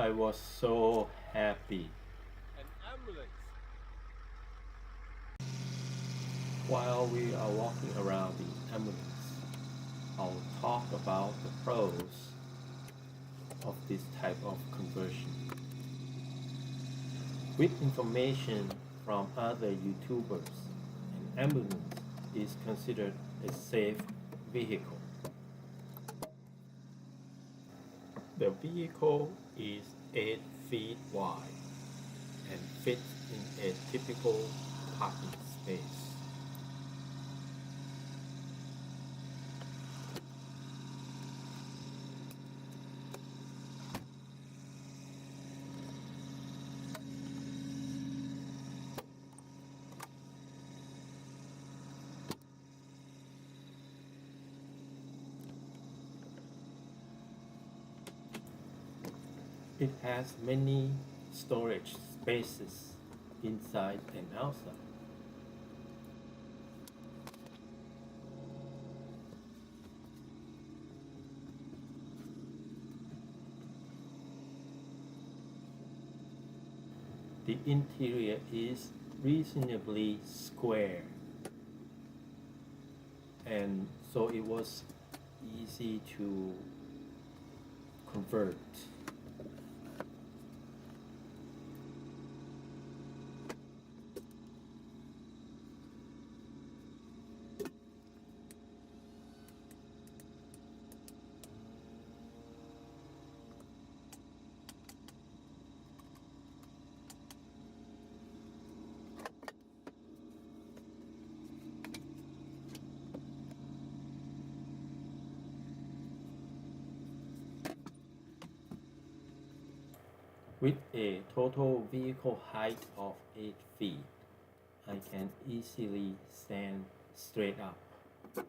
I was so happy. An ambulance. While we are walking around the ambulance, I'll talk about the pros of this type of conversion. With information from other YouTubers, an ambulance is considered a safe vehicle. The vehicle is 8 feet wide and fits in a typical parking space. It has many storage spaces inside and outside. The interior is reasonably square, and so it was easy to convert. With a total vehicle height of 8 feet, I can easily stand straight up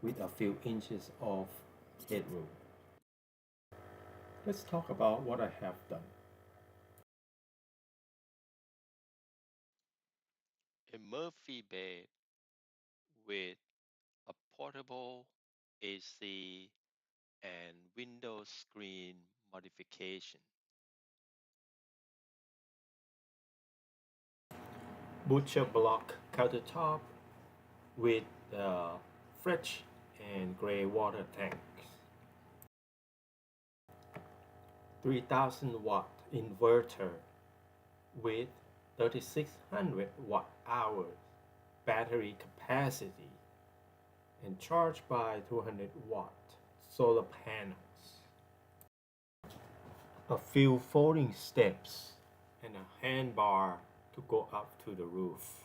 with a few inches of headroom. Let's talk about what I have done. A Murphy bed with a portable AC and window screen modification. Butcher block countertop with fridge and gray water tanks. 3000 watt inverter with 3600 watt hours battery capacity and charged by 200-watt solar panels. A few folding steps and a handbar to go up to the roof.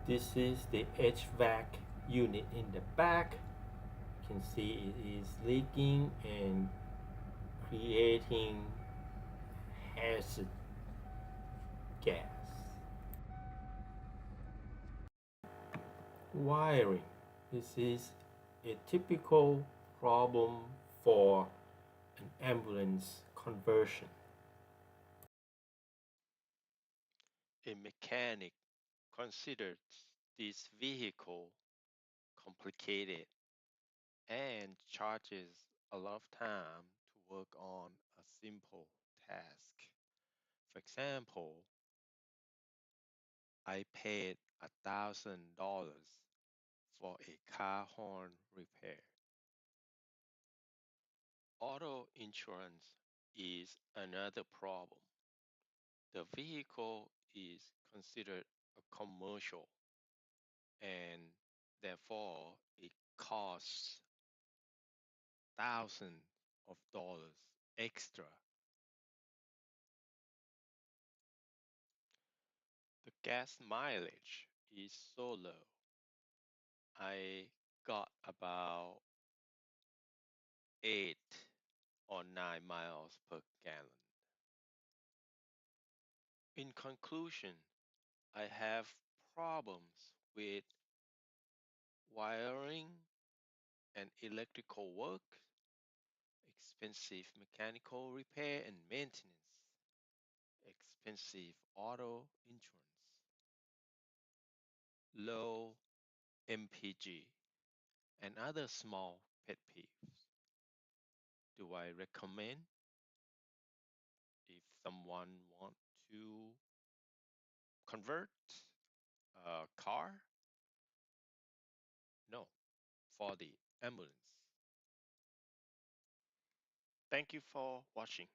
This is the HVAC unit in the back. You can see it is leaking and creating acid gas. Wiring. This is a typical problem for an ambulance conversion. A mechanic considers this vehicle complicated and charges a lot of time to work on a simple task. For example, I paid $1,000 for a car horn repair. Auto insurance is another problem. The vehicle is considered a commercial and therefore it costs thousands of dollars extra. The gas mileage is so low. I got about 8 or 9 miles per gallon. In conclusion, I have problems with wiring and electrical work, expensive mechanical repair and maintenance, expensive auto insurance. low MPG, and other small pet peeves. Do I recommend if someone want to convert a car? No, for the ambulance. Thank you for watching.